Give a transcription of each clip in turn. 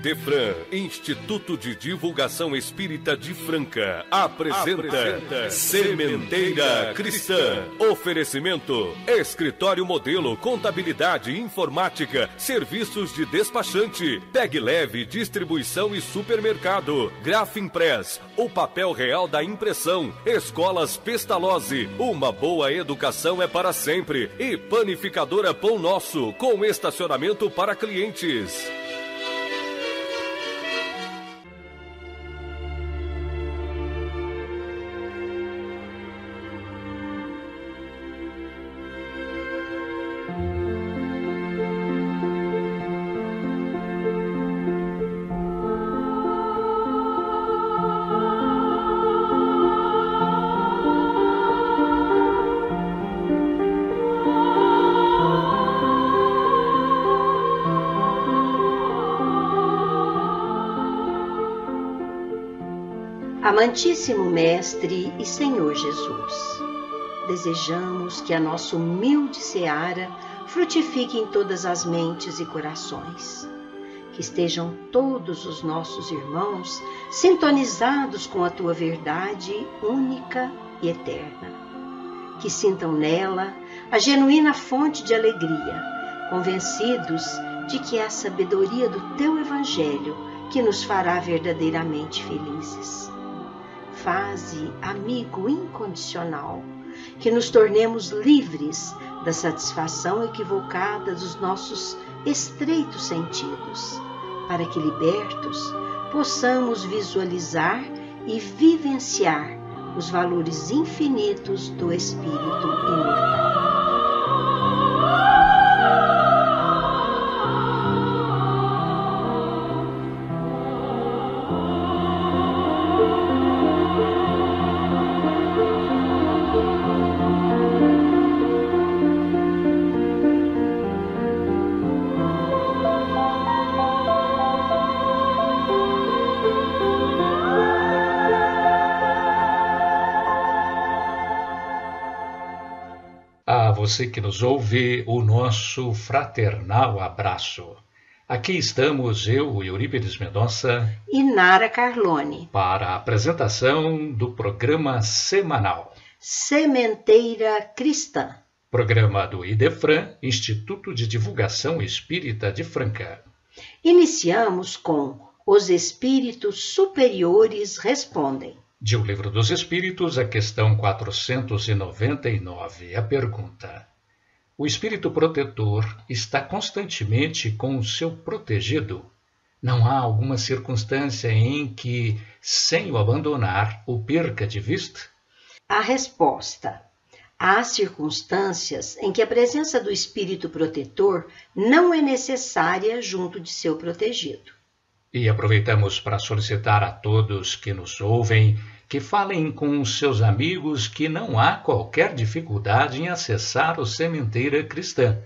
IDEFRAN, Instituto de Divulgação Espírita de Franca, apresenta Sementeira Cristã. Oferecimento: Escritório Modelo, Contabilidade, Informática, Serviços de Despachante, Pegue Leve, Distribuição e Supermercado, Grafimpress, o papel real da impressão, Escolas Pestalozzi, uma boa educação é para sempre, e Panificadora Pão Nosso, com estacionamento para clientes. Amantíssimo Mestre e Senhor Jesus, desejamos que a nossa humilde seara frutifique em todas as mentes e corações, que estejam todos os nossos irmãos sintonizados com a Tua verdade única e eterna, que sintam nela a genuína fonte de alegria, convencidos de que é a sabedoria do Teu Evangelho que nos fará verdadeiramente felizes. Faze, amigo incondicional, que nos tornemos livres da satisfação equivocada dos nossos estreitos sentidos, para que, libertos, possamos visualizar e vivenciar os valores infinitos do Espírito imortal. A você que nos ouve, o nosso fraternal abraço. Aqui estamos, eu, Eurípides Mendonça e Nara Carlone, para a apresentação do programa semanal Sementeira Cristã, programa do IDEFRAN, Instituto de Divulgação Espírita de Franca. Iniciamos com Os Espíritos Superiores Respondem. De O Livro dos Espíritos, a questão 499, a pergunta: o espírito protetor está constantemente com o seu protegido? Não há alguma circunstância em que, sem o abandonar, o perca de vista? A resposta: há circunstâncias em que a presença do espírito protetor não é necessária junto de seu protegido. E aproveitamos para solicitar a todos que nos ouvem que falem com os seus amigos que não há qualquer dificuldade em acessar o Sementeira Cristã.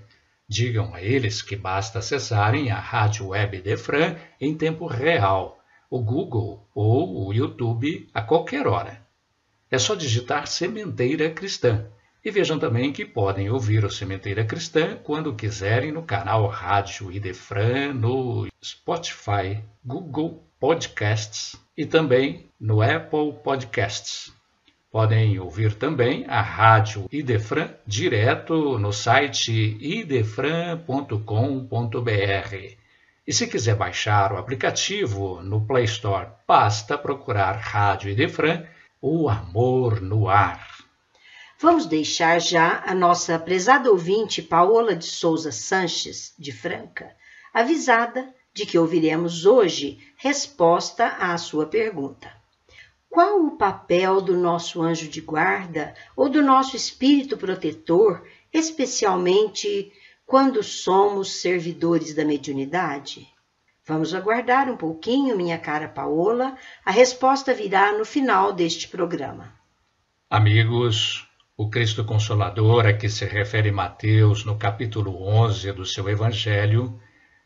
Digam a eles que basta acessarem a Rádio Web IDEFRAN em tempo real, o Google ou o YouTube a qualquer hora. É só digitar Sementeira Cristã. E vejam também que podem ouvir o Sementeira Cristã quando quiserem no canal Rádio IDEFRAN, no Spotify, Google Podcasts e também no Apple Podcasts. Podem ouvir também a Rádio IDEFRAN direto no site idefran.com.br. E se quiser baixar o aplicativo no Play Store, basta procurar Rádio IDEFRAN, o amor no ar. Vamos deixar já a nossa prezada ouvinte Paola de Souza Sanches, de Franca, avisada de que ouviremos hoje resposta à sua pergunta. Qual o papel do nosso anjo de guarda ou do nosso espírito protetor, especialmente quando somos servidores da mediunidade? Vamos aguardar um pouquinho, minha cara Paola, a resposta virá no final deste programa. Amigos, o Cristo Consolador, a que se refere Mateus no capítulo 11 do seu Evangelho,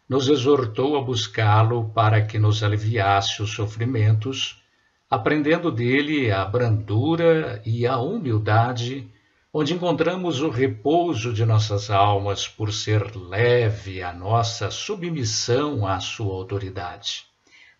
nos exortou a buscá-lo para que nos aliviasse os sofrimentos, aprendendo dele a brandura e a humildade, onde encontramos o repouso de nossas almas por ser leve a nossa submissão à sua autoridade.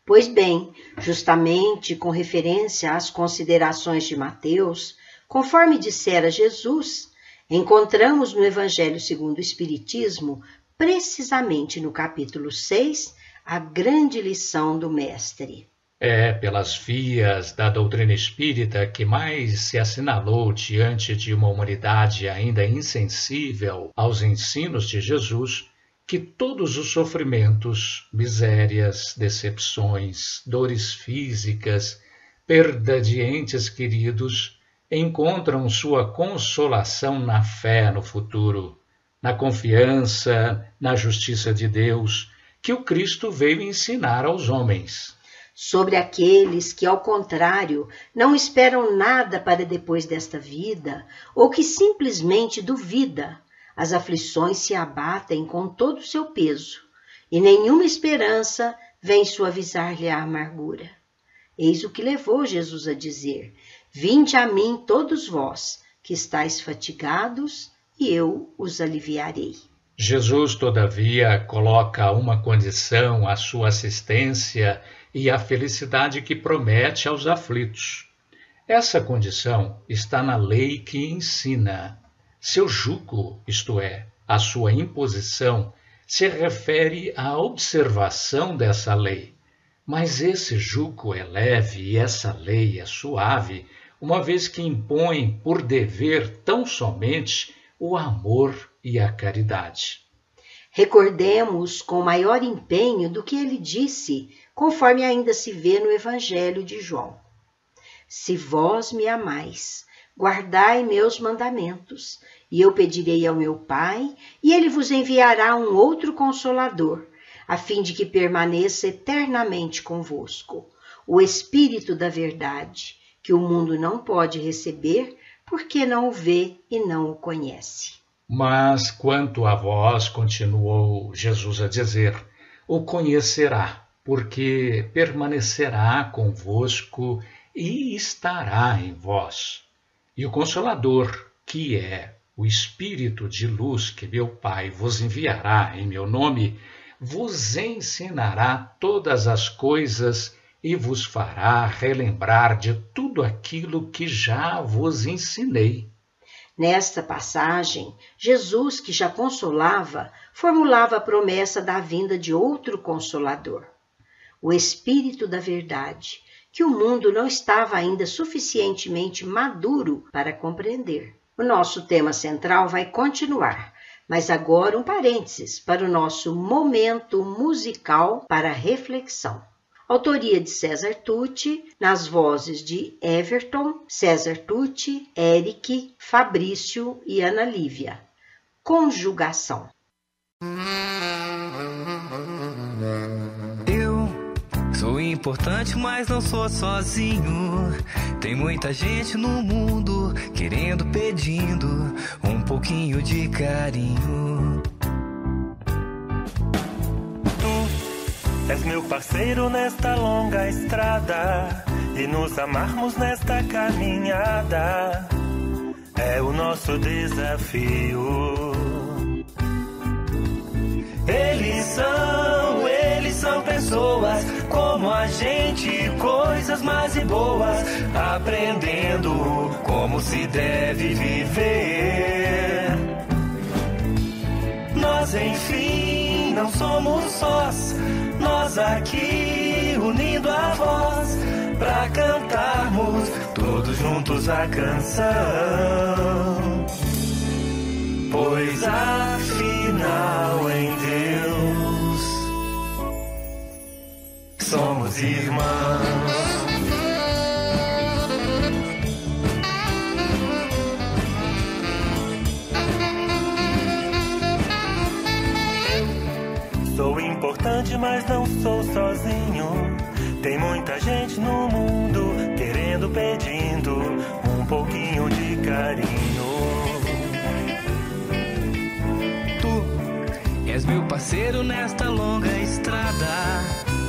Pois bem, justamente com referência às considerações de Mateus, conforme dissera Jesus, encontramos no Evangelho segundo o Espiritismo, precisamente no capítulo 6, a grande lição do Mestre. É pelas vias da doutrina espírita que mais se assinalou diante de uma humanidade ainda insensível aos ensinos de Jesus, que todos os sofrimentos, misérias, decepções, dores físicas, perda de entes queridos, encontram sua consolação na fé no futuro, na confiança, na justiça de Deus, que o Cristo veio ensinar aos homens. Sobre aqueles que, ao contrário, não esperam nada para depois desta vida, ou que simplesmente duvida, as aflições se abatem com todo o seu peso, e nenhuma esperança vem suavizar-lhe a amargura. Eis o que levou Jesus a dizer: vinde a mim todos vós, que estáis fatigados, e eu os aliviarei. Jesus, todavia, coloca uma condição à sua assistência e à felicidade que promete aos aflitos. Essa condição está na lei que ensina. Seu jugo, isto é, a sua imposição, se refere à observação dessa lei. Mas esse jugo é leve e essa lei é suave, uma vez que impõe por dever tão somente o amor e a caridade. Recordemos com maior empenho do que ele disse, conforme ainda se vê no Evangelho de João. Se vós me amais, guardai meus mandamentos, e eu pedirei ao meu Pai, e ele vos enviará um outro Consolador, a fim de que permaneça eternamente convosco, o Espírito da verdade, que o mundo não pode receber, porque não o vê e não o conhece. Mas quanto a vós, continuou Jesus a dizer, o conhecerá, porque permanecerá convosco e estará em vós. E o Consolador, que é o Espírito de luz que meu Pai vos enviará em meu nome, vos ensinará todas as coisas e vos fará relembrar de tudo aquilo que já vos ensinei. Nesta passagem, Jesus, que já consolava, formulava a promessa da vinda de outro Consolador, o Espírito da Verdade, que o mundo não estava ainda suficientemente maduro para compreender. O nosso tema central vai continuar, mas agora um parênteses para o nosso momento musical para reflexão. Autoria de César Tucci, nas vozes de Everton, César Tucci, Eric, Fabrício e Ana Lívia. Conjugação. Eu sou importante, mas não sou sozinho. Tem muita gente no mundo querendo, pedindo um pouquinho de carinho. És meu parceiro nesta longa estrada e nos amarmos nesta caminhada é o nosso desafio. Eles são pessoas como a gente, coisas más e boas, aprendendo como se deve viver. Nós, enfim, não somos sós. Nós aqui unindo a voz pra cantarmos todos juntos a canção. Pois afinal em Deus somos irmãos. Sou importante, mas não sou sozinho. Tem muita gente no mundo querendo, pedindo um pouquinho de carinho. Tu és meu parceiro nesta longa estrada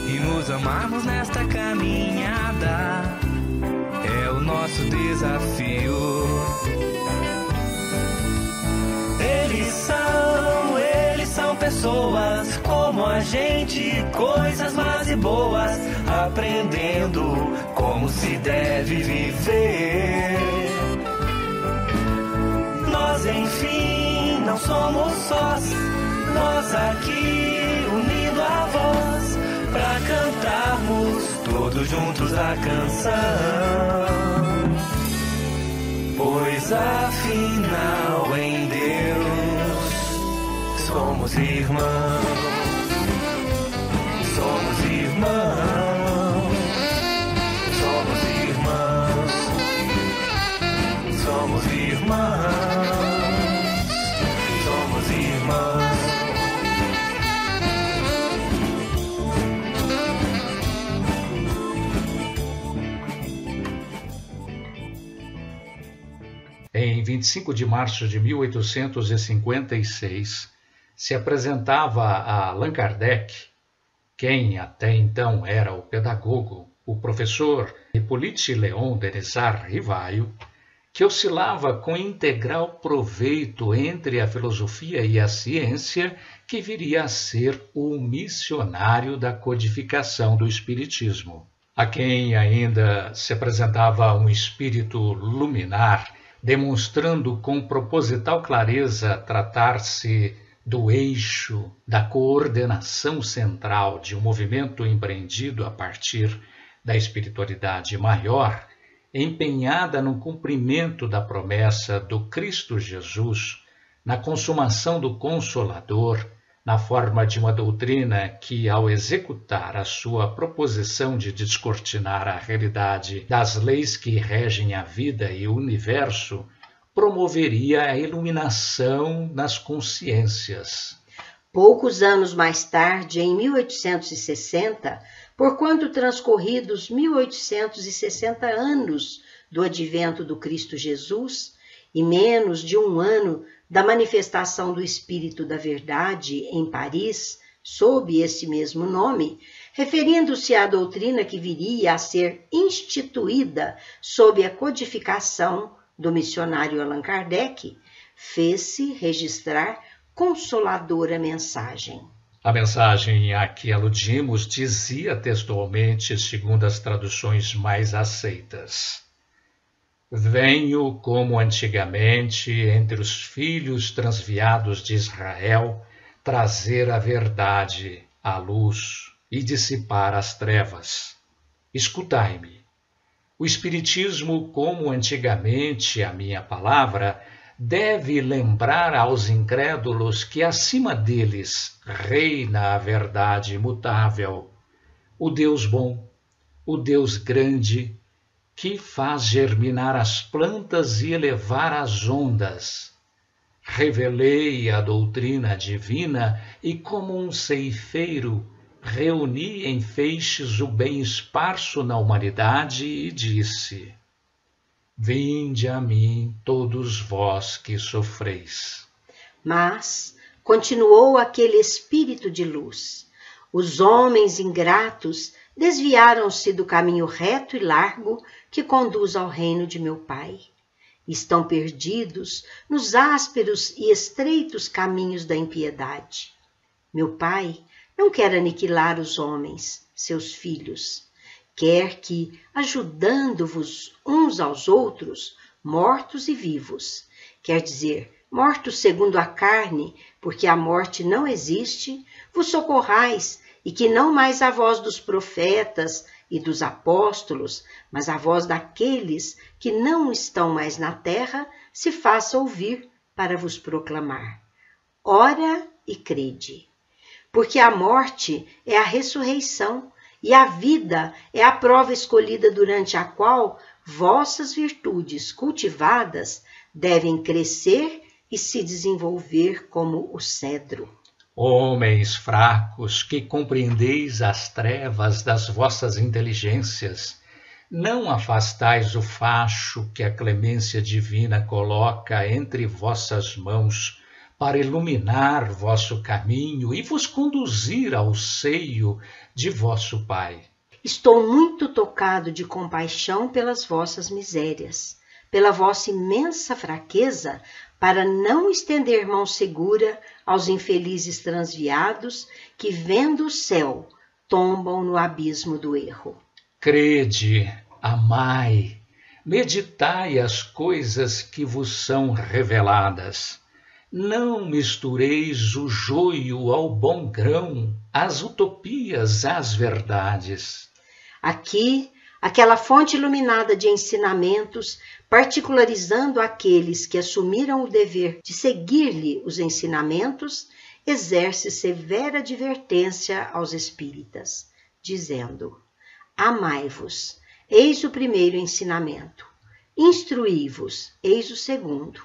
e nos amarmos nesta caminhada é o nosso desafio. pessoas como a gente, coisas más e boas, aprendendo como se deve viver. Nós, enfim, não somos sós, nós aqui unindo a voz, pra cantarmos todos juntos a canção. Pois afinal em Deus somos irmãos, somos irmãos, somos irmãos, somos irmãos, somos irmãos. Em 25 de março de 1856, se apresentava a Allan Kardec, quem até então era o pedagogo, o professor Hippolyte Léon Denisard Rivaio, que oscilava com integral proveito entre a filosofia e a ciência, que viria a ser o missionário da codificação do Espiritismo. A quem ainda se apresentava um espírito luminar, demonstrando com proposital clareza tratar-se do eixo da coordenação central de um movimento empreendido a partir da espiritualidade maior, empenhada no cumprimento da promessa do Cristo Jesus, na consumação do Consolador, na forma de uma doutrina que, ao executar a sua proposição de descortinar a realidade das leis que regem a vida e o universo, promoveria a iluminação nas consciências. Poucos anos mais tarde, em 1860, porquanto transcorridos 1860 anos do advento do Cristo Jesus e menos de um ano da manifestação do Espírito da Verdade em Paris, sob esse mesmo nome, referindo-se à doutrina que viria a ser instituída sob a codificação do missionário Allan Kardec, fez-se registrar consoladora mensagem. A mensagem a que aludimos dizia textualmente, segundo as traduções mais aceitas: venho como antigamente entre os filhos transviados de Israel trazer a verdade, a luz e dissipar as trevas. Escutai-me. O Espiritismo, como antigamente a minha palavra, deve lembrar aos incrédulos que acima deles reina a verdade imutável, o Deus bom, o Deus grande, que faz germinar as plantas e elevar as ondas. Revelei a doutrina divina e, como um ceifeiro, reuni em feixes o bem esparso na humanidade e disse: vinde a mim todos vós que sofreis. Mas continuou aquele espírito de luz. Os homens ingratos desviaram-se do caminho reto e largo que conduz ao reino de meu Pai. Estão perdidos nos ásperos e estreitos caminhos da impiedade. Meu Pai não quer aniquilar os homens, seus filhos. Quer que, ajudando-vos uns aos outros, mortos e vivos, quer dizer, mortos segundo a carne, porque a morte não existe, vos socorrais, e que não mais a voz dos profetas e dos apóstolos, mas a voz daqueles que não estão mais na terra, se faça ouvir para vos proclamar. Ora e crede. Porque a morte é a ressurreição, e a vida é a prova escolhida durante a qual vossas virtudes cultivadas devem crescer e se desenvolver como o cedro. Homens fracos, que compreendeis as trevas das vossas inteligências, não afastais o facho que a clemência divina coloca entre vossas mãos para iluminar vosso caminho e vos conduzir ao seio de vosso Pai. Estou muito tocado de compaixão pelas vossas misérias, pela vossa imensa fraqueza, para não estender mão segura aos infelizes transviados que, vendo o céu, tombam no abismo do erro. Crede, amai, meditai as coisas que vos são reveladas. Não mistureis o joio ao bom grão, as utopias às verdades. Aqui, aquela fonte iluminada de ensinamentos, particularizando aqueles que assumiram o dever de seguir-lhe os ensinamentos, exerce severa advertência aos espíritas, dizendo: amai-vos, eis o primeiro ensinamento. Instruí-vos, eis o segundo.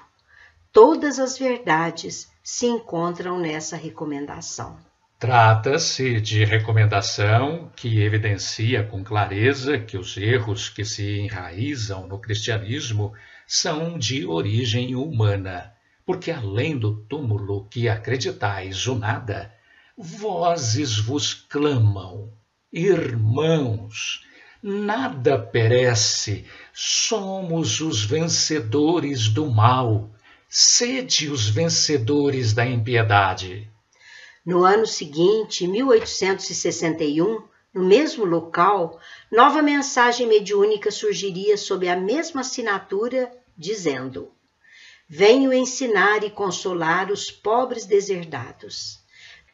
Todas as verdades se encontram nessa recomendação. Trata-se de recomendação que evidencia com clareza que os erros que se enraizam no cristianismo são de origem humana, porque além do túmulo que acreditais o nada, vozes vos clamam: irmãos, nada perece, somos os vencedores do mal, sede os vencedores da impiedade. No ano seguinte, 1861, no mesmo local, nova mensagem mediúnica surgiria sob a mesma assinatura, dizendo: venho ensinar e consolar os pobres deserdados.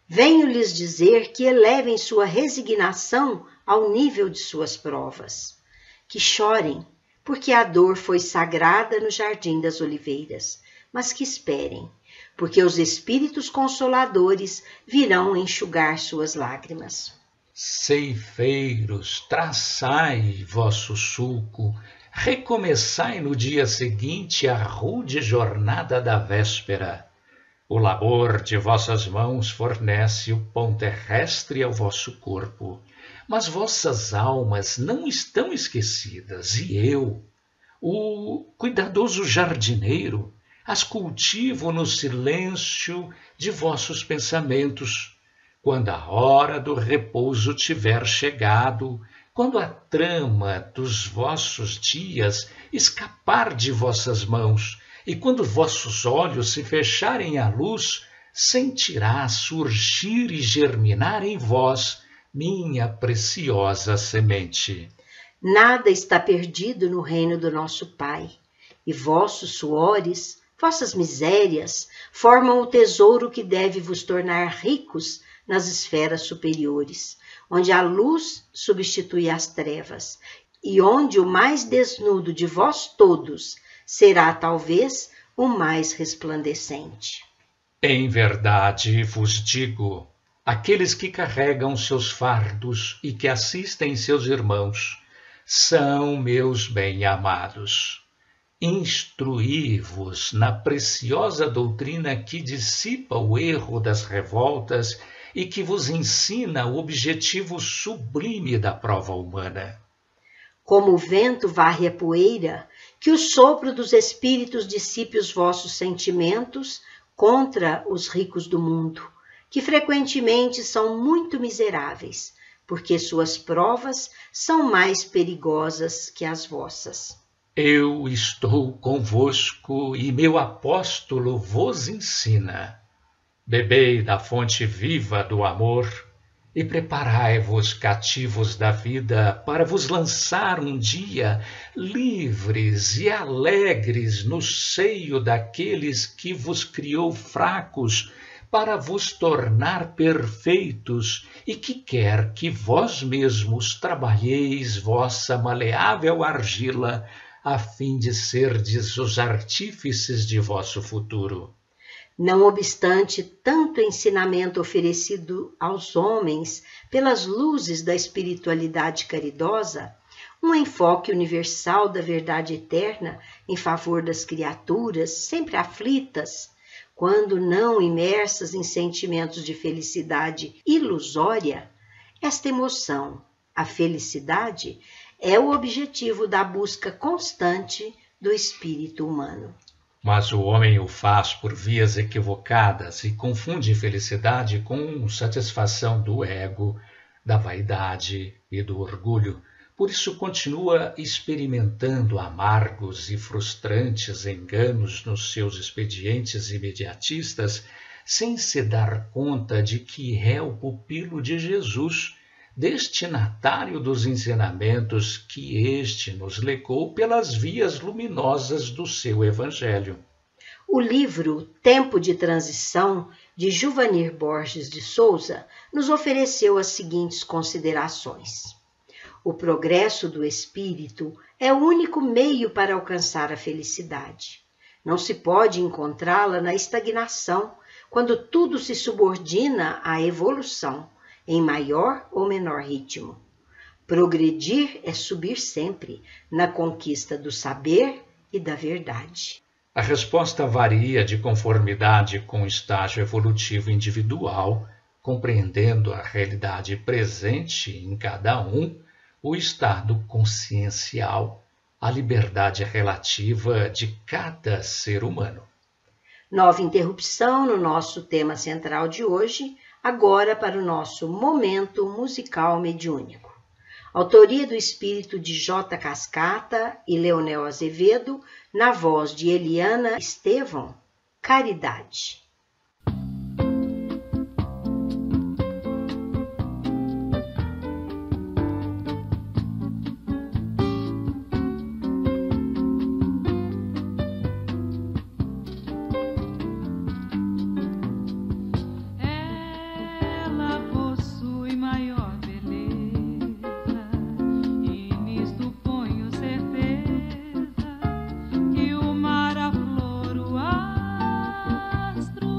Venho lhes dizer que elevem sua resignação ao nível de suas provas. Que chorem, porque a dor foi sagrada no Jardim das Oliveiras, mas que esperem, porque os Espíritos Consoladores virão enxugar suas lágrimas. Ceifeiros, traçai vosso sulco, recomeçai no dia seguinte a rude jornada da véspera. O labor de vossas mãos fornece o pão terrestre ao vosso corpo, mas vossas almas não estão esquecidas, e eu, o cuidadoso jardineiro, as cultivo no silêncio de vossos pensamentos. Quando a hora do repouso tiver chegado, quando a trama dos vossos dias escapar de vossas mãos, e quando vossos olhos se fecharem à luz, sentirá surgir e germinar em vós minha preciosa semente. Nada está perdido no reino do nosso Pai, e vossos suores, vossas misérias, formam o tesouro que deve vos tornar ricos nas esferas superiores, onde a luz substitui as trevas, e onde o mais desnudo de vós todos será talvez o mais resplandecente. Em verdade vos digo, aqueles que carregam seus fardos e que assistem seus irmãos são meus bem-amados. Instruí-vos na preciosa doutrina que dissipa o erro das revoltas e que vos ensina o objetivo sublime da prova humana. Como o vento varre a poeira, que o sopro dos espíritos dissipe os vossos sentimentos contra os ricos do mundo, que frequentemente são muito miseráveis, porque suas provas são mais perigosas que as vossas. Eu estou convosco e meu apóstolo vos ensina. Bebei da fonte viva do amor e preparai-vos, cativos da vida, para vos lançar um dia livres e alegres no seio daqueles que vos criou fracos, para vos tornar perfeitos e que quer que vós mesmos trabalheis vossa maleável argila, a fim de serdes os artífices de vosso futuro. Não obstante tanto ensinamento oferecido aos homens pelas luzes da espiritualidade caridosa, um enfoque universal da verdade eterna em favor das criaturas sempre aflitas, quando não imersas em sentimentos de felicidade ilusória, esta emoção, a felicidade, é o objetivo da busca constante do espírito humano. Mas o homem o faz por vias equivocadas e confunde felicidade com satisfação do ego, da vaidade e do orgulho. Por isso continua experimentando amargos e frustrantes enganos nos seus expedientes imediatistas, sem se dar conta de que é o pupilo de Jesus, destinatário dos ensinamentos que este nos legou pelas vias luminosas do seu Evangelho. O livro Tempo de Transição, de Juvanir Borges de Souza, nos ofereceu as seguintes considerações. O progresso do espírito é o único meio para alcançar a felicidade. Não se pode encontrá-la na estagnação, quando tudo se subordina à evolução, em maior ou menor ritmo. Progredir é subir sempre, na conquista do saber e da verdade. A resposta varia de conformidade com o estágio evolutivo individual, compreendendo a realidade presente em cada um, o estado consciencial, a liberdade relativa de cada ser humano. Nova interrupção no nosso tema central de hoje, agora para o nosso momento musical mediúnico. Autoria do espírito de J. Cascata e Leonel Azevedo, na voz de Eliana Estevão, Caridade. Astro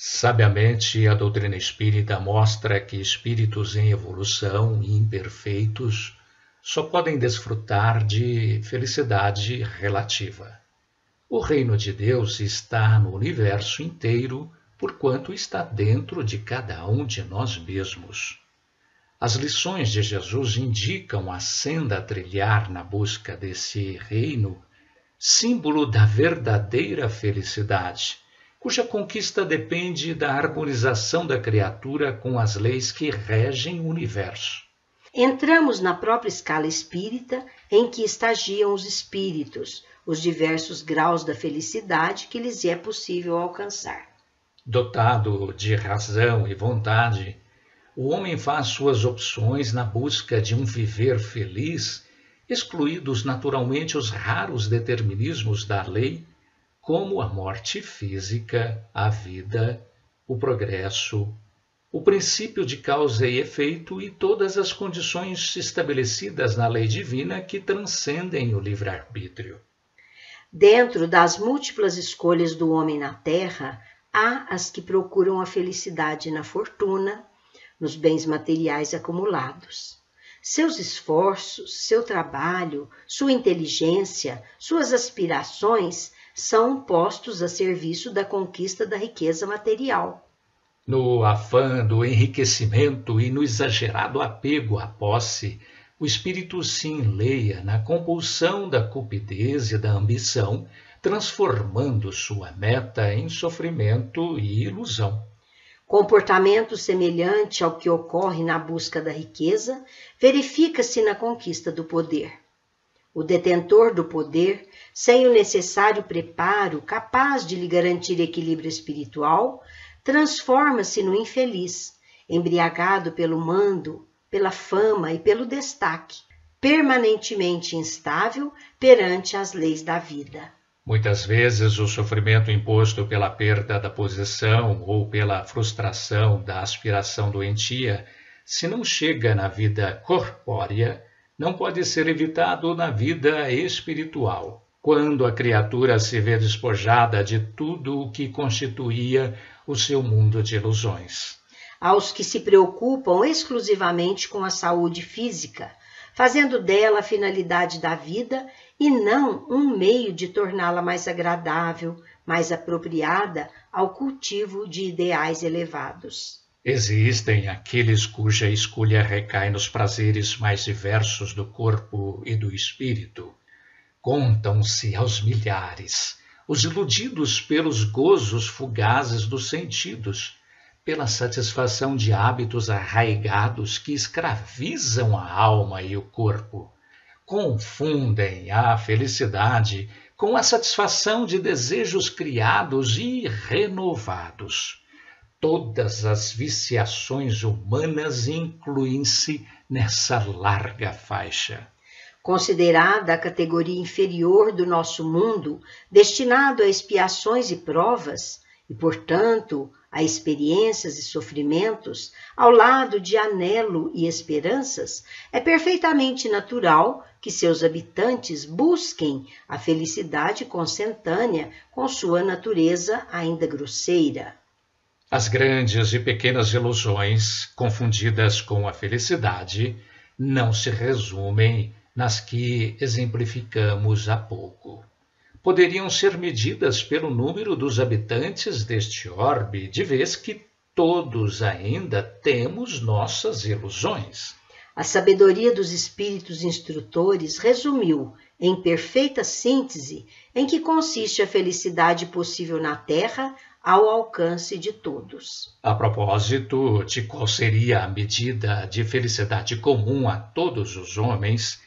Sabiamente, a doutrina espírita mostra que espíritos em evolução e imperfeitos só podem desfrutar de felicidade relativa. O reino de Deus está no universo inteiro, porquanto está dentro de cada um de nós mesmos. As lições de Jesus indicam a senda a trilhar na busca desse reino, símbolo da verdadeira felicidade, cuja conquista depende da harmonização da criatura com as leis que regem o universo. Entramos na própria escala espírita em que estagiam os espíritos, os diversos graus da felicidade que lhes é possível alcançar. Dotado de razão e vontade, o homem faz suas opções na busca de um viver feliz, excluídos naturalmente os raros determinismos da lei, como a morte física, a vida, o progresso, o princípio de causa e efeito e todas as condições estabelecidas na lei divina que transcendem o livre-arbítrio. Dentro das múltiplas escolhas do homem na Terra, há as que procuram a felicidade na fortuna, nos bens materiais acumulados. Seus esforços, seu trabalho, sua inteligência, suas aspirações são postos a serviço da conquista da riqueza material. No afã do enriquecimento e no exagerado apego à posse, o espírito se enleia na compulsão da cupidez e da ambição, transformando sua meta em sofrimento e ilusão. Comportamento semelhante ao que ocorre na busca da riqueza verifica-se na conquista do poder. O detentor do poder, sem o necessário preparo capaz de lhe garantir equilíbrio espiritual, transforma-se no infeliz, embriagado pelo mando, pela fama e pelo destaque, permanentemente instável perante as leis da vida. Muitas vezes o sofrimento imposto pela perda da posição ou pela frustração da aspiração doentia, se não chega na vida corpórea, não pode ser evitado na vida espiritual, quando a criatura se vê despojada de tudo o que constituía o seu mundo de ilusões. Aos que se preocupam exclusivamente com a saúde física, fazendo dela a finalidade da vida e não um meio de torná-la mais agradável, mais apropriada ao cultivo de ideais elevados. Existem aqueles cuja escolha recai nos prazeres mais diversos do corpo e do espírito. Contam-se aos milhares os iludidos pelos gozos fugazes dos sentidos, pela satisfação de hábitos arraigados que escravizam a alma e o corpo. Confundem a felicidade com a satisfação de desejos criados e renovados. Todas as viciações humanas incluem-se nessa larga faixa. Considerada a categoria inferior do nosso mundo, destinado a expiações e provas, e, portanto, a experiências e sofrimentos, ao lado de anelo e esperanças, é perfeitamente natural que seus habitantes busquem a felicidade consentânea com sua natureza ainda grosseira. As grandes e pequenas ilusões, confundidas com a felicidade, não se resumem nas que exemplificamos há pouco. Poderiam ser medidas pelo número dos habitantes deste orbe, de vez que todos ainda temos nossas ilusões. A sabedoria dos espíritos instrutores resumiu, em perfeita síntese, em que consiste a felicidade possível na Terra ao alcance de todos. A propósito de qual seria a medida de felicidade comum a todos os homens,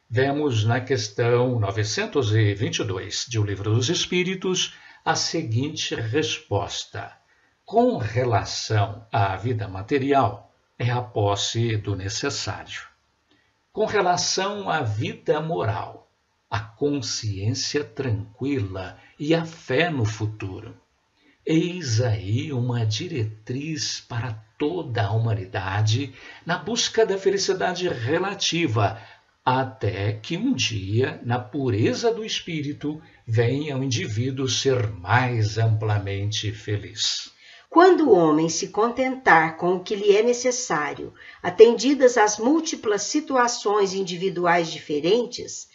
vemos na questão 922 de O Livro dos Espíritos a seguinte resposta. Com relação à vida material, é a posse do necessário. Com relação à vida moral, a consciência tranquila e a fé no futuro. Eis aí uma diretriz para toda a humanidade na busca da felicidade relativa, até que um dia, na pureza do espírito, venha o indivíduo ser mais amplamente feliz. Quando o homem se contentar com o que lhe é necessário, atendidas as múltiplas situações individuais diferentes,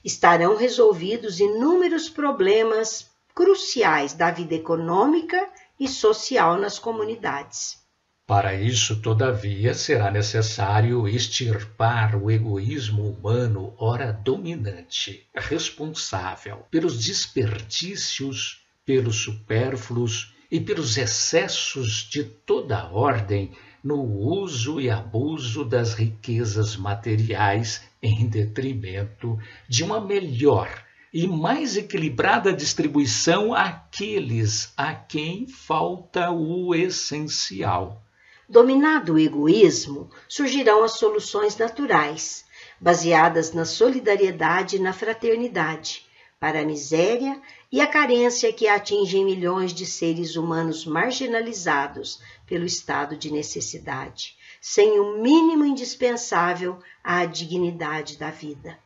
estarão resolvidos inúmeros problemas cruciais da vida econômica e social nas comunidades. Para isso, todavia, será necessário extirpar o egoísmo humano, ora dominante, responsável pelos desperdícios, pelos supérfluos e pelos excessos de toda a ordem no uso e abuso das riquezas materiais em detrimento de uma melhor e mais equilibrada distribuição àqueles a quem falta o essencial. Dominado o egoísmo, surgirão as soluções naturais, baseadas na solidariedade e na fraternidade, para a miséria e a carência que atingem milhões de seres humanos marginalizados pelo estado de necessidade, sem o mínimo indispensável à dignidade da vida.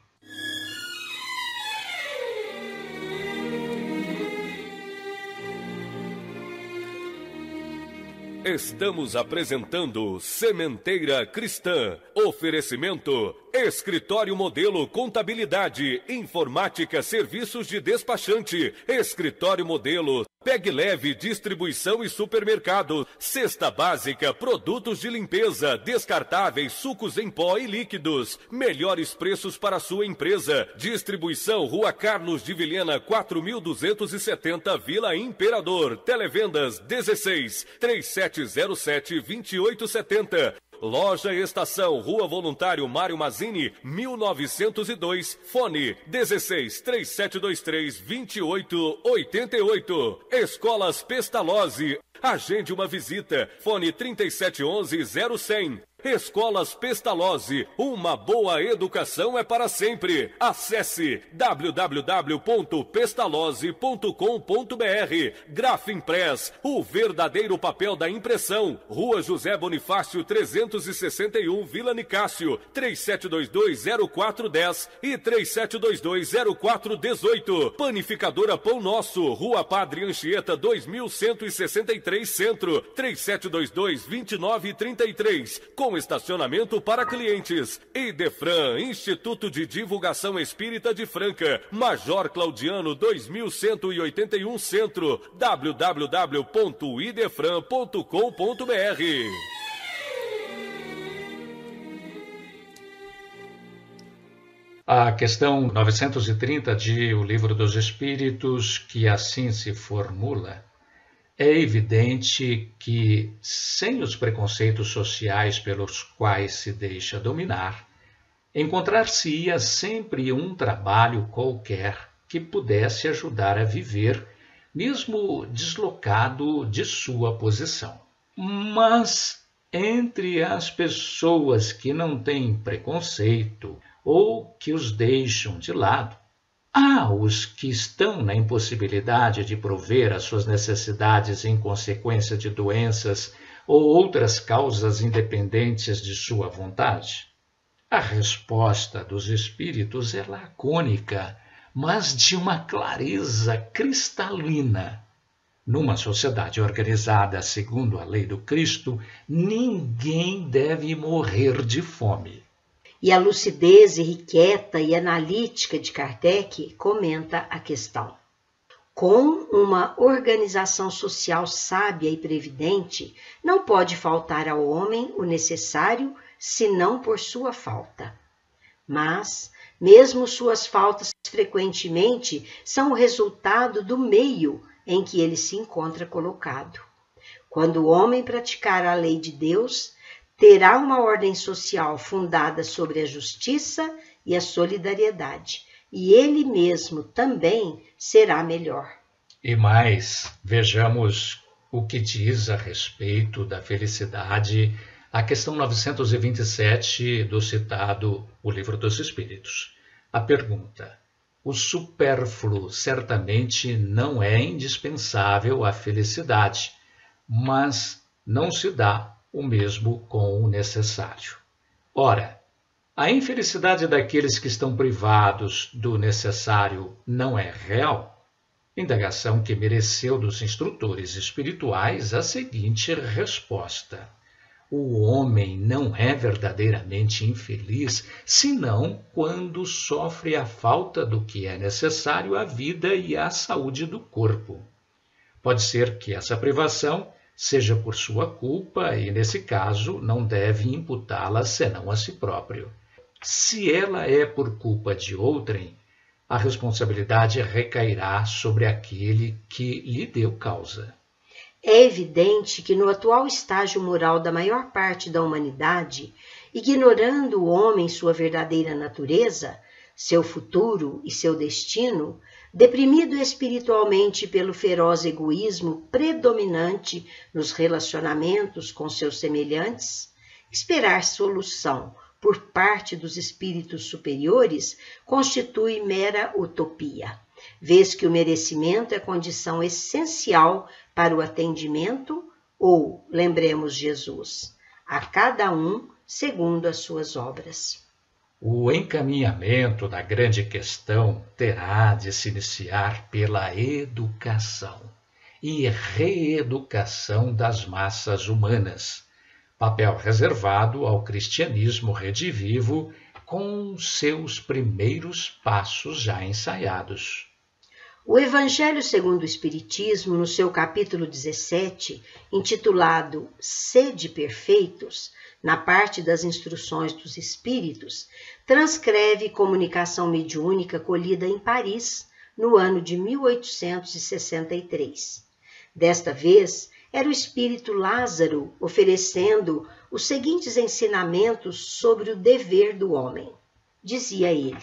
Estamos apresentando Sementeira Cristã. Oferecimento: Escritório Modelo Contabilidade, Informática, Serviços de Despachante. Escritório Modelo Pegue Leve, Distribuição e Supermercado. Cesta Básica, Produtos de Limpeza, Descartáveis, Sucos em Pó e Líquidos. Melhores preços para a sua empresa. Distribuição Rua Carlos de Vilhena, 4270, Vila Imperador. Televendas 16 3707 2870. Loja Estação, Rua Voluntário Mário Mazzini, 1902, fone 16 3723 2888. Escolas Pestalozzi, agende uma visita, fone 3711-0100. Escolas Pestalozzi, uma boa educação é para sempre. Acesse www.pestalozzi.com.br. Grafimpress, o verdadeiro papel da impressão. Rua José Bonifácio 361, Vila Nicásio, 3722-0410 e 3722-0418. Panificadora Pão Nosso, Rua Padre Anchieta 2163 Centro, 3722-2933. Com estacionamento para clientes. Idefran, Instituto de Divulgação Espírita de Franca, Major Claudiano 2181 Centro, www.idefran.com.br. A questão 930 de O Livro dos Espíritos, que assim se formula: é evidente que, sem os preconceitos sociais pelos quais se deixa dominar, encontrar-se-ia sempre um trabalho qualquer que pudesse ajudar a viver, mesmo deslocado de sua posição. Mas, entre as pessoas que não têm preconceito ou que os deixam de lado, há os que estão na impossibilidade de prover as suas necessidades em consequência de doenças ou outras causas independentes de sua vontade. A resposta dos espíritos é lacônica, mas de uma clareza cristalina. Numa sociedade organizada segundo a lei do Cristo, ninguém deve morrer de fome. E a lucidez irrequieta e analítica de Kardec comenta a questão. Com uma organização social sábia e previdente, não pode faltar ao homem o necessário, senão por sua falta. Mas, mesmo suas faltas frequentemente são o resultado do meio em que ele se encontra colocado. Quando o homem praticar a lei de Deus, terá uma ordem social fundada sobre a justiça e a solidariedade, e ele mesmo também será melhor. E mais, vejamos o que diz a respeito da felicidade a questão 927 do citado O Livro dos Espíritos. A pergunta: o supérfluo certamente não é indispensável à felicidade, mas não se dá o mesmo com o necessário. Ora, a infelicidade daqueles que estão privados do necessário não é real? Indagação que mereceu dos instrutores espirituais a seguinte resposta: o homem não é verdadeiramente infeliz senão quando sofre a falta do que é necessário à vida e à saúde do corpo. Pode ser que essa privação seja por sua culpa e, nesse caso, não deve imputá-la senão a si próprio. Se ela é por culpa de outrem, a responsabilidade recairá sobre aquele que lhe deu causa. É evidente que no atual estágio moral da maior parte da humanidade, ignorando o homem sua verdadeira natureza, seu futuro e seu destino, deprimido espiritualmente pelo feroz egoísmo predominante nos relacionamentos com seus semelhantes, esperar solução por parte dos espíritos superiores constitui mera utopia, vez que o merecimento é condição essencial para o atendimento ou, lembremos Jesus, a cada um segundo as suas obras. O encaminhamento da grande questão terá de se iniciar pela educação e reeducação das massas humanas, papel reservado ao cristianismo redivivo com seus primeiros passos já ensaiados. O Evangelho segundo o Espiritismo, no seu capítulo 17, intitulado Sede Perfeitos, na parte das instruções dos Espíritos, transcreve comunicação mediúnica colhida em Paris, no ano de 1863. Desta vez, era o Espírito Lázaro oferecendo os seguintes ensinamentos sobre o dever do homem. Dizia ele: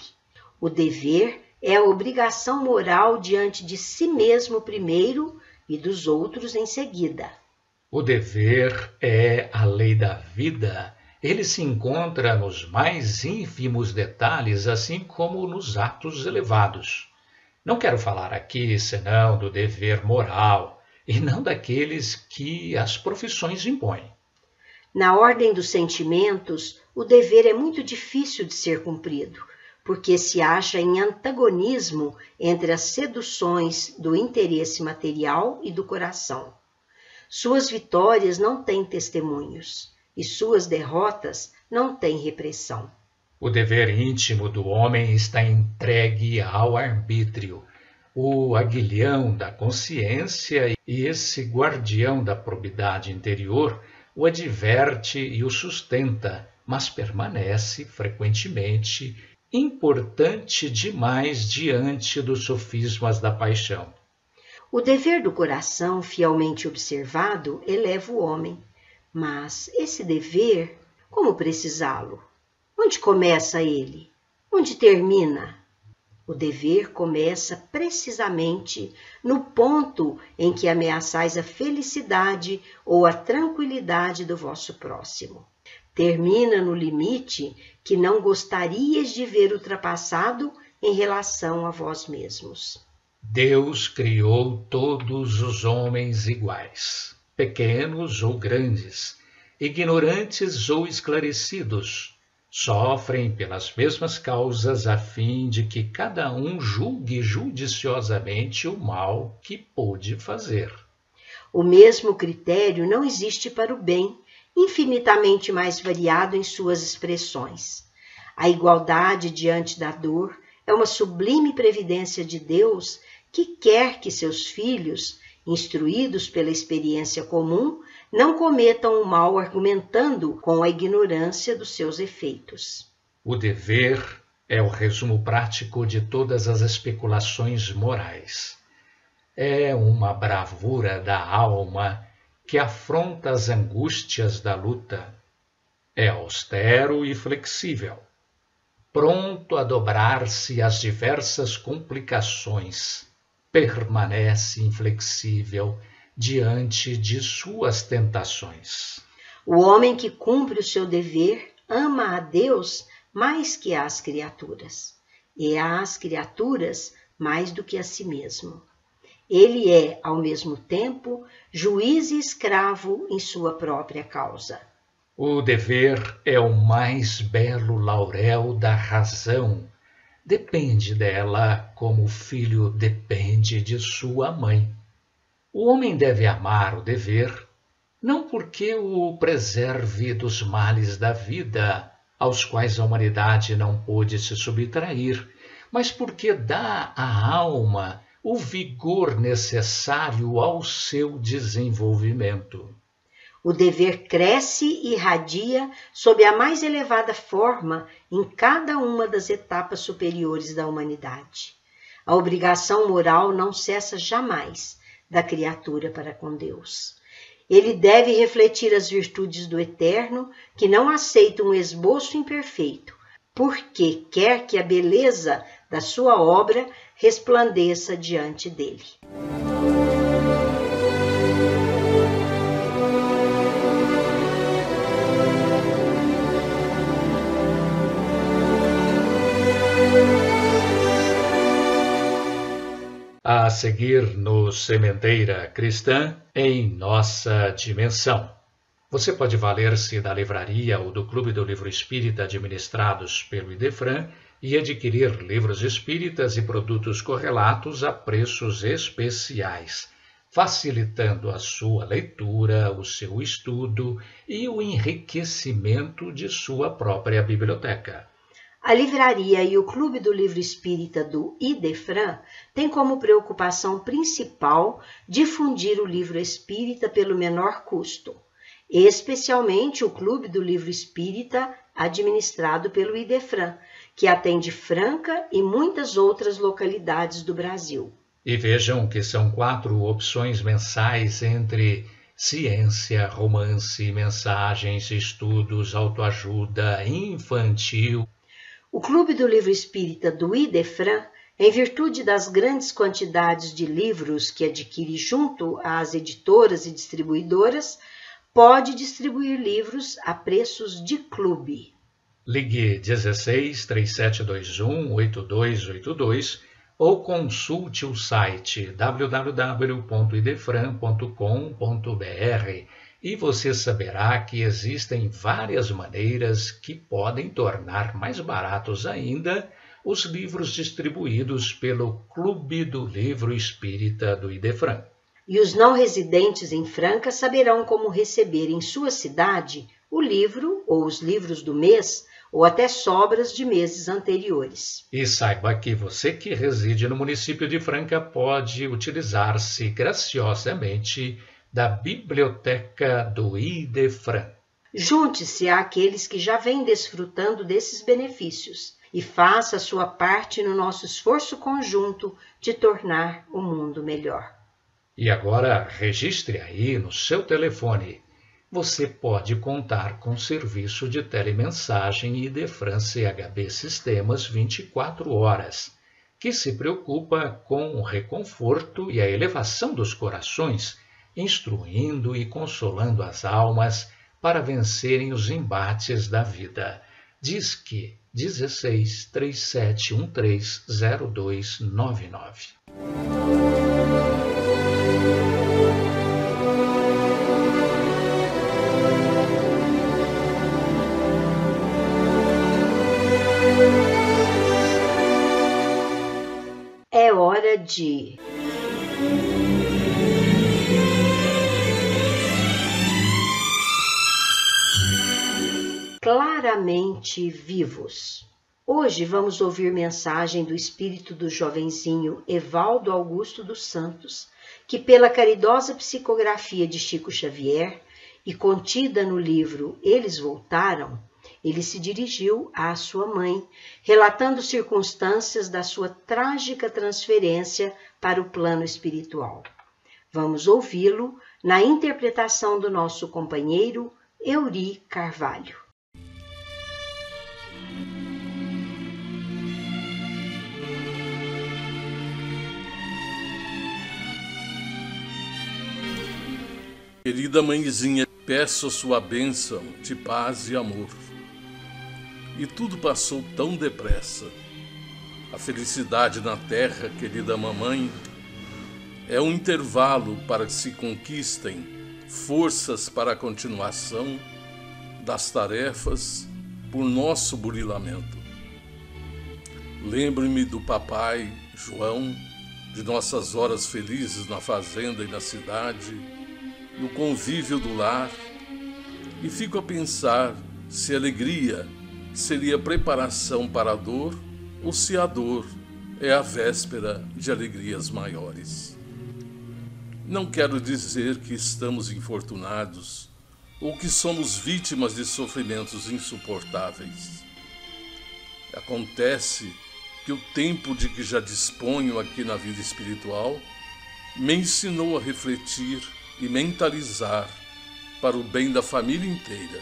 o dever é a obrigação moral diante de si mesmo primeiro e dos outros em seguida. O dever é a lei da vida. Ele se encontra nos mais ínfimos detalhes, assim como nos atos elevados. Não quero falar aqui senão do dever moral, e não daqueles que as profissões impõem. Na ordem dos sentimentos, o dever é muito difícil de ser cumprido, porque se acha em antagonismo entre as seduções do interesse material e do coração. Suas vitórias não têm testemunhos, e suas derrotas não têm repressão. O dever íntimo do homem está entregue ao arbítrio. O aguilhão da consciência e esse guardião da probidade interior o adverte e o sustenta, mas permanece frequentemente importante demais diante dos sofismas da paixão. O dever do coração, fielmente observado, eleva o homem. Mas esse dever, como precisá-lo? Onde começa ele? Onde termina? O dever começa precisamente no ponto em que ameaçais a felicidade ou a tranquilidade do vosso próximo. Termina no limite que não gostarias de ver ultrapassado em relação a vós mesmos. Deus criou todos os homens iguais, pequenos ou grandes, ignorantes ou esclarecidos, sofrem pelas mesmas causas a fim de que cada um julgue judiciosamente o mal que pôde fazer. O mesmo critério não existe para o bem, infinitamente mais variado em suas expressões. A igualdade diante da dor é uma sublime previdência de Deus que quer que seus filhos, instruídos pela experiência comum, não cometam o mal argumentando com a ignorância dos seus efeitos. O dever é o resumo prático de todas as especulações morais. É uma bravura da alma que afronta as angústias da luta. É austero e flexível, pronto a dobrar-se às diversas complicações. Permanece inflexível diante de suas tentações. O homem que cumpre o seu dever ama a Deus mais que às criaturas, e às criaturas mais do que a si mesmo. Ele é, ao mesmo tempo, juiz e escravo em sua própria causa. O dever é o mais belo laurel da razão. depende dela como o filho depende de sua mãe. O homem deve amar o dever, não porque o preserve dos males da vida, aos quais a humanidade não pôde se subtrair, mas porque dá à alma o vigor necessário ao seu desenvolvimento. O dever cresce e irradia sob a mais elevada forma em cada uma das etapas superiores da humanidade. A obrigação moral não cessa jamais da criatura para com Deus. Ele deve refletir as virtudes do Eterno, que não aceita um esboço imperfeito, porque quer que a beleza da sua obra resplandeça diante dele. A seguir no Sementeira Cristã, em nossa dimensão. Você pode valer-se da livraria ou do Clube do Livro Espírita administrados pelo Idefran e adquirir livros espíritas e produtos correlatos a preços especiais, facilitando a sua leitura, o seu estudo e o enriquecimento de sua própria biblioteca. A livraria e o Clube do Livro Espírita do Idefran têm como preocupação principal difundir o livro espírita pelo menor custo, especialmente o Clube do Livro Espírita administrado pelo Idefran, que atende Franca e muitas outras localidades do Brasil. E vejam que são 4 opções mensais entre ciência, romance, mensagens, estudos, autoajuda, infantil. O Clube do Livro Espírita do Idefran, em virtude das grandes quantidades de livros que adquire junto às editoras e distribuidoras, pode distribuir livros a preços de clube. Ligue 16 3721 8282 ou consulte o site www.idefran.com.br e você saberá que existem várias maneiras que podem tornar mais baratos ainda os livros distribuídos pelo Clube do Livro Espírita do Idefran. E os não residentes em Franca saberão como receber em sua cidade o livro ou os livros do mês ou até sobras de meses anteriores. E saiba que você que reside no município de Franca pode utilizar-se graciosamente da biblioteca do Idefran. Junte-se àqueles que já vêm desfrutando desses benefícios e faça a sua parte no nosso esforço conjunto de tornar o mundo melhor. E agora registre aí no seu telefone. Você pode contar com serviço de telemensagem Idefran CHB Sistemas 24 horas, que se preocupa com o reconforto e a elevação dos corações, instruindo e consolando as almas para vencerem os embates da vida. Disque 16 3713 0299. É hora de claramente vivos. Hoje vamos ouvir mensagem do espírito do jovenzinho Evaldo Augusto dos Santos, que pela caridosa psicografia de Chico Xavier e contida no livro Eles Voltaram, ele se dirigiu à sua mãe, relatando circunstâncias da sua trágica transferência para o plano espiritual. Vamos ouvi-lo na interpretação do nosso companheiro Euri Carvalho. Querida mãezinha, peço sua bênção de paz e amor. E tudo passou tão depressa. A felicidade na terra, querida mamãe, é um intervalo para que se conquistem forças para a continuação das tarefas por nosso burilamento. Lembro-me do papai, João, de nossas horas felizes na fazenda e na cidade, no convívio do lar, e fico a pensar se a alegria seria preparação para a dor ou se a dor é a véspera de alegrias maiores. Não quero dizer que estamos infortunados ou que somos vítimas de sofrimentos insuportáveis. Acontece que o tempo de que já disponho aqui na vida espiritual me ensinou a refletir e mentalizar para o bem da família inteira.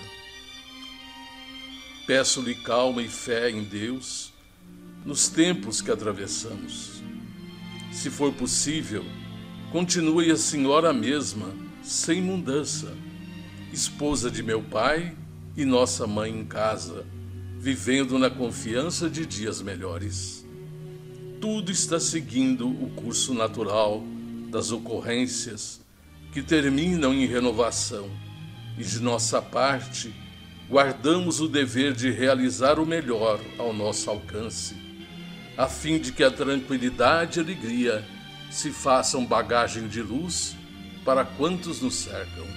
Peço-lhe calma e fé em Deus nos tempos que atravessamos. Se for possível, continue a senhora mesma, sem mudança, esposa de meu pai e nossa mãe em casa, vivendo na confiança de dias melhores. Tudo está seguindo o curso natural das ocorrências que terminam em renovação, e de nossa parte guardamos o dever de realizar o melhor ao nosso alcance, a fim de que a tranquilidade e alegria se façam bagagem de luz para quantos nos cercam.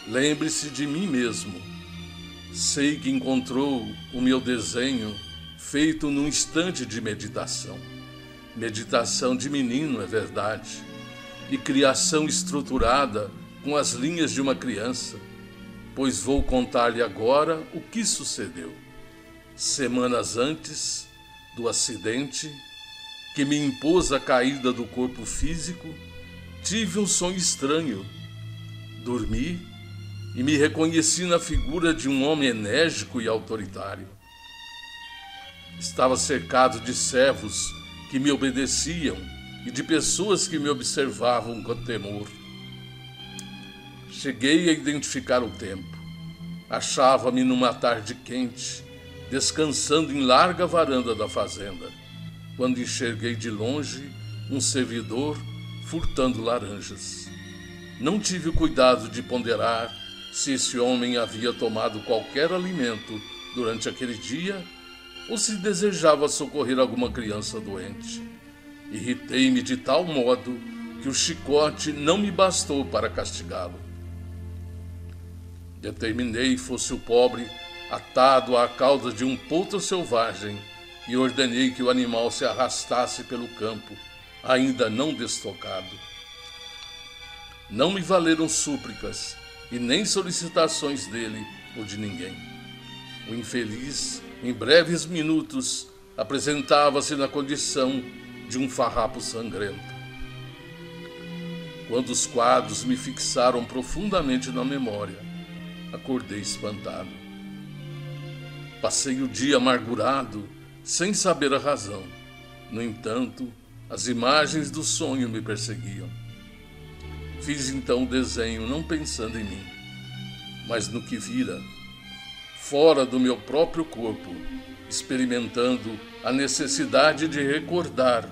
Lembre-se de mim mesmo. Sei que encontrou o meu desenho feito num instante de meditação. Meditação de menino, é verdade, e criação estruturada com as linhas de uma criança, pois vou contar-lhe agora o que sucedeu. Semanas antes do acidente que me impôs a caída do corpo físico, tive um sonho estranho. Dormi e me reconheci na figura de um homem enérgico e autoritário. Estava cercado de servos que me obedeciam e de pessoas que me observavam com temor. Cheguei a identificar o tempo. Achava-me numa tarde quente, descansando em larga varanda da fazenda, quando enxerguei de longe um servidor furtando laranjas. Não tive o cuidado de ponderar se esse homem havia tomado qualquer alimento durante aquele dia ou se desejava socorrer alguma criança doente. Irritei-me de tal modo que o chicote não me bastou para castigá-lo. Determinei fosse o pobre atado à cauda de um potro selvagem e ordenei que o animal se arrastasse pelo campo, ainda não destocado. Não me valeram súplicas e nem solicitações dele ou de ninguém. O infeliz, em breves minutos, apresentava-se na condição de um farrapo sangrento. Quando os quadros me fixaram profundamente na memória, acordei espantado. Passei o dia amargurado, sem saber a razão. No entanto, as imagens do sonho me perseguiam. Fiz então o desenho não pensando em mim, mas no que vira, fora do meu próprio corpo, experimentando a necessidade de recordar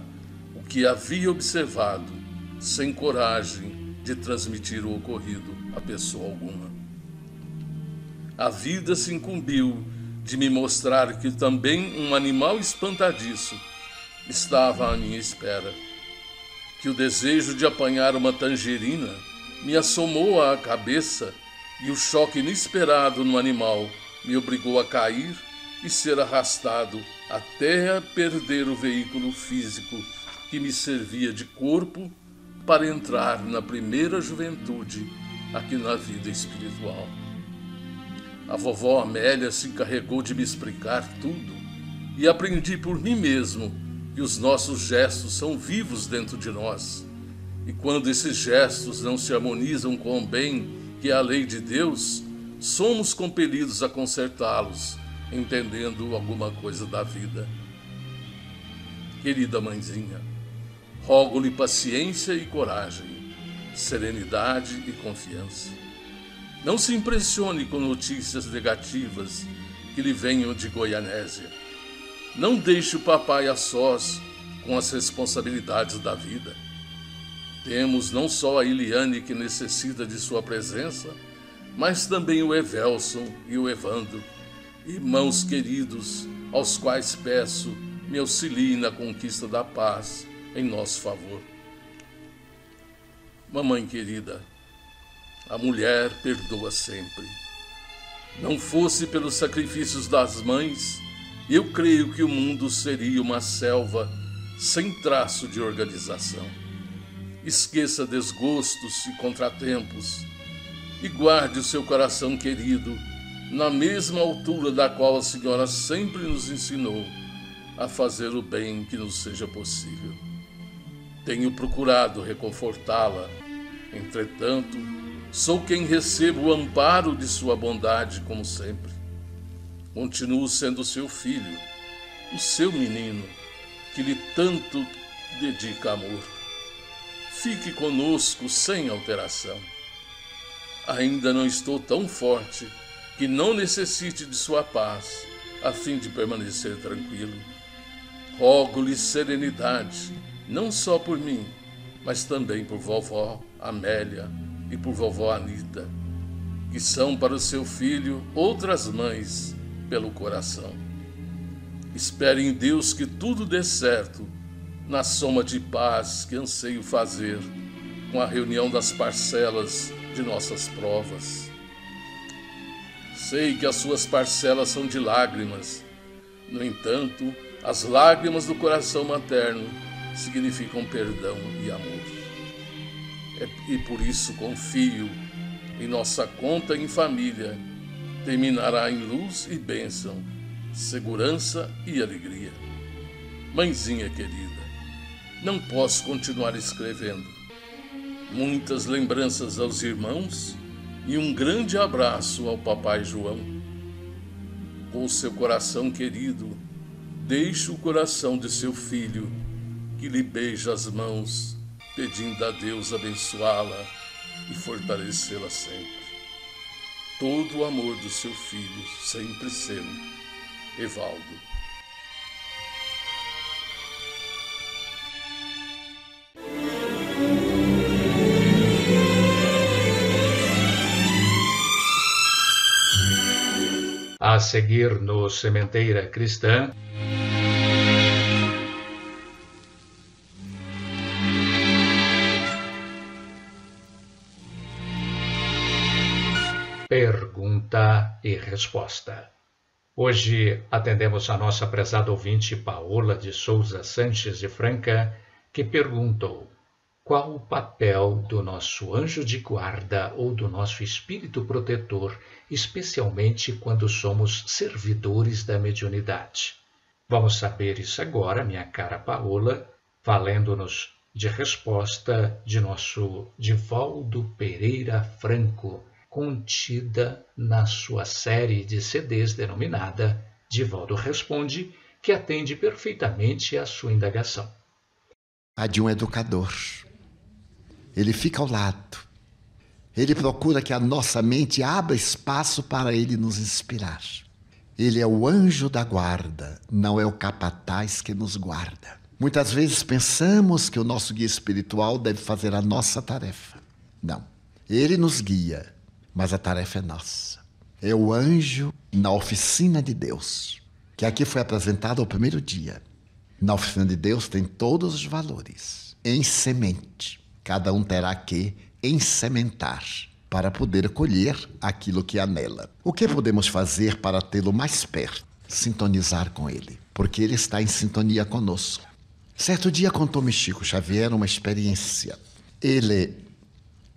o que havia observado, sem coragem de transmitir o ocorrido a pessoa alguma. A vida se incumbiu de me mostrar que também um animal espantadiço estava à minha espera, que o desejo de apanhar uma tangerina me assomou à cabeça e o choque inesperado no animal me obrigou a cair e ser arrastado até perder o veículo físico que me servia de corpo para entrar na primeira juventude aqui na vida espiritual. A vovó Amélia se encarregou de me explicar tudo e aprendi por mim mesmo que os nossos gestos são vivos dentro de nós. E quando esses gestos não se harmonizam com o bem que é a lei de Deus, somos compelidos a consertá-los, entendendo alguma coisa da vida. Querida mãezinha, rogo-lhe paciência e coragem, serenidade e confiança. Não se impressione com notícias negativas que lhe venham de Goianésia. Não deixe o papai a sós com as responsabilidades da vida. Temos não só a Eliane que necessita de sua presença, mas também o Evelson e o Evandro, irmãos queridos aos quais peço me auxiliem na conquista da paz em nosso favor. Mamãe querida, a mulher perdoa sempre. Não fosse pelos sacrifícios das mães, eu creio que o mundo seria uma selva sem traço de organização. Esqueça desgostos e contratempos e guarde o seu coração querido na mesma altura da qual a Senhora sempre nos ensinou a fazer o bem que nos seja possível. Tenho procurado reconfortá-la, entretanto, sou quem recebo o amparo de sua bondade como sempre. Continuo sendo seu filho, o seu menino, que lhe tanto dedica amor. Fique conosco sem alteração. Ainda não estou tão forte que não necessite de sua paz, a fim de permanecer tranquilo. Rogo-lhe serenidade, não só por mim, mas também por vovó Amélia e por vovó Anita, que são para o seu filho outras mães pelo coração. Espere em Deus que tudo dê certo, na soma de paz que anseio fazer, com a reunião das parcelas de nossas provas. Sei que as suas parcelas são de lágrimas, no entanto, as lágrimas do coração materno significam perdão e amor. E por isso confio em nossa conta em família, terminará em luz e bênção, segurança e alegria. Mãezinha querida, não posso continuar escrevendo. Muitas lembranças aos irmãos e um grande abraço ao papai João. Com o seu coração querido, deixe o coração de seu filho, que lhe beija as mãos, pedindo a Deus abençoá-la e fortalecê-la sempre. Todo o amor do seu filho, sempre seu, Evaldo. A seguir no Sementeira Cristã, pergunta e resposta. Hoje atendemos a nossa prezada ouvinte Paola de Souza Sanches de Franca, que perguntou: qual o papel do nosso anjo de guarda ou do nosso espírito protetor, especialmente quando somos servidores da mediunidade? Vamos saber isso agora, minha cara Paola, valendo-nos de resposta de nosso Divaldo Pereira Franco, contida na sua série de CDs denominada Divaldo Responde, que atende perfeitamente à sua indagação. A de um educador. Ele fica ao lado. Ele procura que a nossa mente abra espaço para ele nos inspirar. Ele é o anjo da guarda, não é o capataz que nos guarda. Muitas vezes pensamos que o nosso guia espiritual deve fazer a nossa tarefa. Não. Ele nos guia, mas a tarefa é nossa. É o anjo na oficina de Deus, que aqui foi apresentado ao primeiro dia. Na oficina de Deus tem todos os valores, em semente. Cada um terá que ensementar para poder colher aquilo que há nela. O que podemos fazer para tê-lo mais perto? Sintonizar com ele, porque ele está em sintonia conosco. Certo dia contou-me Chico Xavier uma experiência. Ele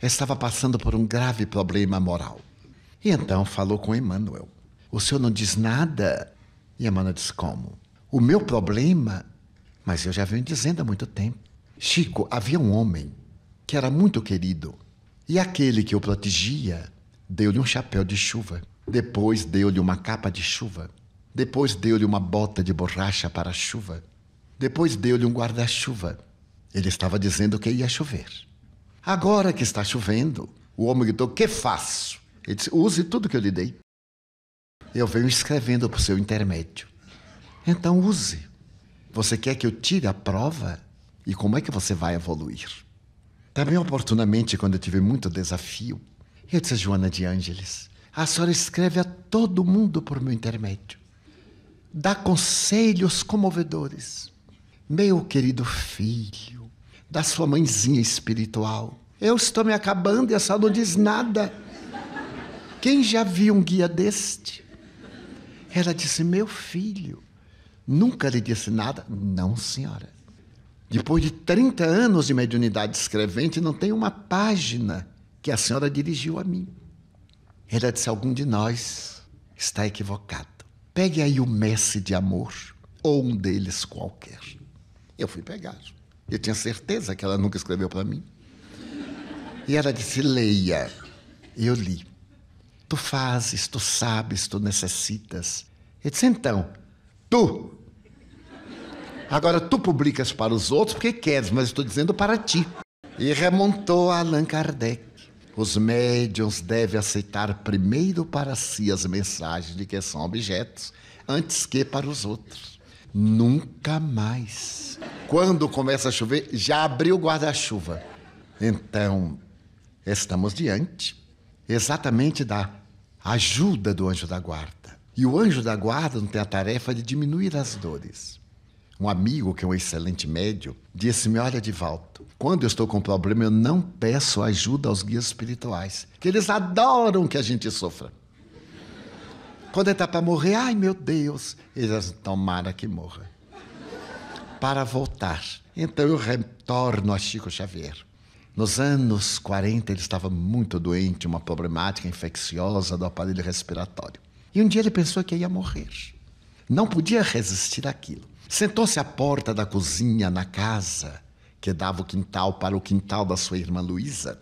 estava passando por um grave problema moral. E então falou com Emmanuel. O senhor não diz nada? E Emmanuel disse: como? O meu problema? Mas eu já venho dizendo há muito tempo. Chico, havia um homem que era muito querido, e aquele que o protegia deu-lhe um chapéu de chuva, depois deu-lhe uma capa de chuva, depois deu-lhe uma bota de borracha para a chuva, depois deu-lhe um guarda-chuva. Ele estava dizendo que ia chover. Agora que está chovendo, o homem gritou: que faço? Ele disse: use tudo que eu lhe dei. Eu venho escrevendo por seu intermédio. Então use. Você quer que eu tire a prova? E como é que você vai evoluir? Também oportunamente, quando eu tive muito desafio, eu disse a Joana de Ângeles: a senhora escreve a todo mundo por meu intermédio. dá conselhos comovedores. Meu querido filho, da sua mãezinha espiritual, eu estou me acabando e a senhora não diz nada. Quem já viu um guia deste? Ela disse, meu filho, nunca lhe disse nada? Não, senhora. Depois de 30 anos de mediunidade escrevente, não tem uma página que a senhora dirigiu a mim. Ela disse, algum de nós está equivocado. Pegue aí o Mestre de Amor, ou um deles qualquer. Eu fui pegar. Eu tinha certeza que ela nunca escreveu para mim. E ela disse, leia. Eu li. Tu fazes, tu sabes, tu necessitas. Eu disse, então, tu. Agora tu publicas para os outros porque queres, mas estou dizendo para ti. E remontou a Allan Kardec. Os médiuns devem aceitar primeiro para si as mensagens de que são objetos, antes que para os outros. Nunca mais. Quando começa a chover, já abriu o guarda-chuva. Então, estamos diante exatamente da ajuda do anjo da guarda. E o anjo da guarda não tem a tarefa de diminuir as dores. Um amigo, que é um excelente médium, disse-me, olha, Divaldo, quando eu estou com problema, eu não peço ajuda aos guias espirituais, que eles adoram que a gente sofra. Quando ele está para morrer, ai meu Deus, eles dizem, tomara que morra. Para voltar. Então eu retorno a Chico Xavier. Nos anos 40, ele estava muito doente, uma problemática infecciosa do aparelho respiratório. E um dia ele pensou que ia morrer. Não podia resistir àquilo. Sentou-se à porta da cozinha na casa, que dava o quintal para o quintal da sua irmã Luísa,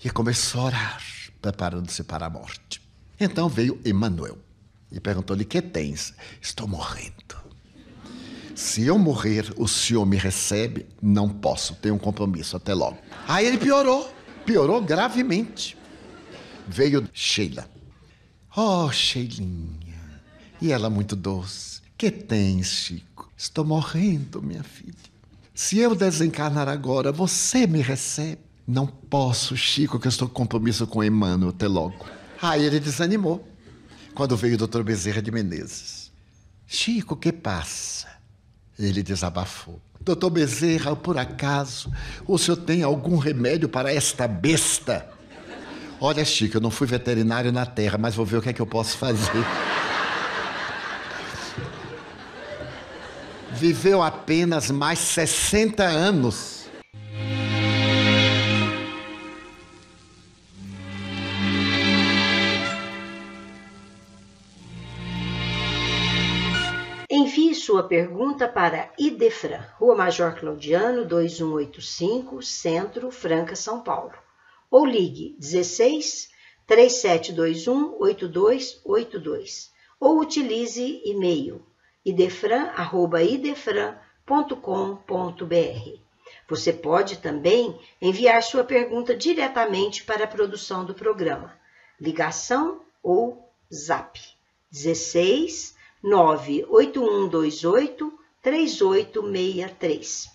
e começou a orar, preparando-se para a morte. Então veio Emmanuel e perguntou-lhe, que tens? Estou morrendo. Se eu morrer, o senhor me recebe? Não posso, tenho um compromisso, até logo. Aí ele piorou gravemente. Veio Sheila. Oh, Sheilinha, e ela muito doce. Que tens, Chico? Estou morrendo, minha filha. Se eu desencarnar agora, você me recebe? Não posso, Chico, que eu estou com compromisso com Emmanuel, até logo. Aí ele desanimou. Quando veio o Dr. Bezerra de Menezes. Chico, o que passa? Ele desabafou. Doutor Bezerra, por acaso, o senhor tem algum remédio para esta besta? Olha, Chico, eu não fui veterinário na Terra, mas vou ver o que é que eu posso fazer. Viveu apenas mais 60 anos. Envie sua pergunta para Idefran, Rua Major Claudiano, 2185, Centro, Franca, São Paulo. Ou ligue 16 3721 8282. Ou utilize e-mail idefran@idefran.com.br. Você pode também enviar sua pergunta diretamente para a produção do programa. Ligação ou Zap 16 98128 3863.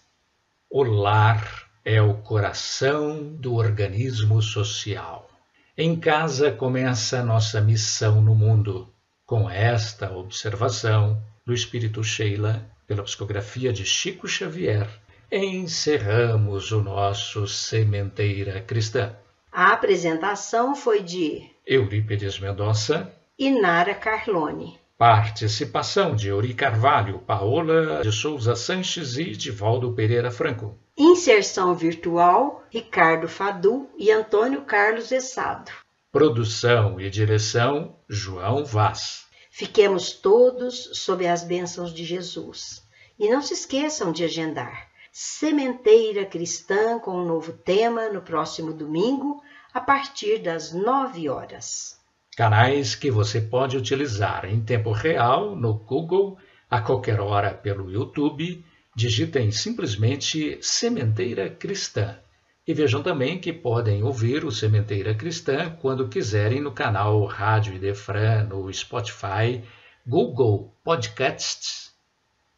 O lar é o coração do organismo social. Em casa começa nossa missão no mundo. Com esta observação do Espírito Sheila, pela psicografia de Chico Xavier, encerramos o nosso Sementeira Cristã. A apresentação foi de Eurípides Mendonça e Nara Carlone. Participação de Euri Carvalho, Paola de Souza Sanches e Divaldo Pereira Franco. Inserção virtual, Ricardo Fadu e Antônio Carlos Essado. Produção e direção, João Vaz. Fiquemos todos sob as bênçãos de Jesus. E não se esqueçam de agendar Sementeira Cristã com um novo tema no próximo domingo, a partir das 9 horas. Canais que você pode utilizar em tempo real no Google, a qualquer hora pelo YouTube. Digitem simplesmente Sementeira Cristã. E vejam também que podem ouvir o Sementeira Cristã quando quiserem no canal Rádio Idefran, no Spotify, Google Podcasts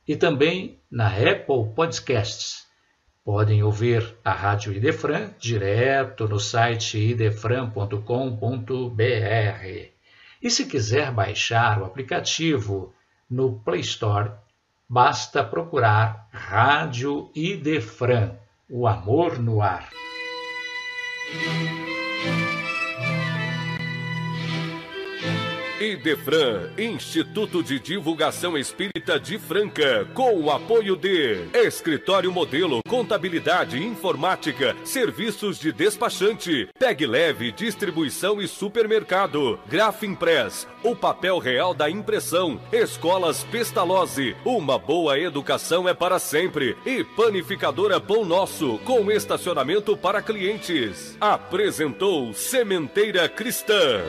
e também na Apple Podcasts. Podem ouvir a Rádio Idefran direto no site idefran.com.br. E se quiser baixar o aplicativo no Play Store. Basta procurar Rádio Idefran, o amor no ar. Idefran, Instituto de Divulgação Espírita de Franca, com o apoio de Escritório Modelo, Contabilidade, Informática, Serviços de Despachante, Pegue Leve, Distribuição e Supermercado, Grafimpress, o papel real da impressão, Escolas Pestalozzi, uma boa educação é para sempre, e Panificadora Pão Nosso, com estacionamento para clientes. Apresentou Sementeira Cristã.